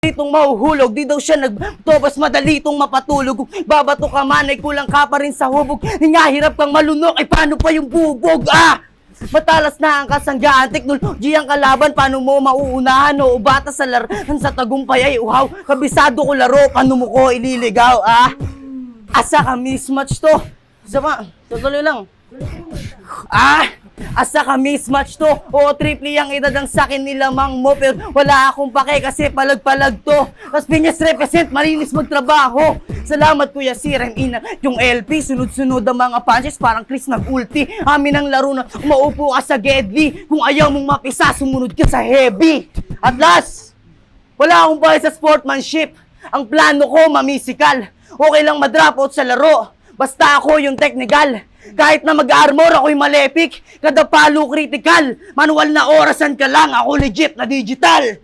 Ditong mahuhulog, di daw siya nagtobas, madali itong mapatulog. Kung babato ka man ay kulang ka pa rin sa hubog. Hirap kang malunok, ay paano pa yung bubog? Matalas na ang kasanggaan, teknoloji ang kalaban. Paano mo mauunahan o ubata sa laran sa tagumpay ay uhaw? Kabisado ko laro, paano mo ko ililigaw? Asa ka mismatch to? Sama, tuloy lang. Asa ka mismatch to? Oo, triple ang edad ang sakin nilamang mo. Pero wala akong pake kasi palag-palag to. Las Piñas represent, malinis magtrabaho. Salamat Kuya Sir, ina yung LP. Sunod-sunod ang mga punches, parang Chris nag-ulti. Amin ang laro na maupo ka sa Gedli. Kung ayaw mong mapisa, sumunod ka sa heavy. At last, wala akong bahay sa sportsmanship. Ang plano ko, mamisikal. Okay lang madrop out sa laro. Basta ako yung technical. Kahit na mag-armor, ako'y malepik. Kada palo critical. Manual na orasan ka lang, ako legit na digital.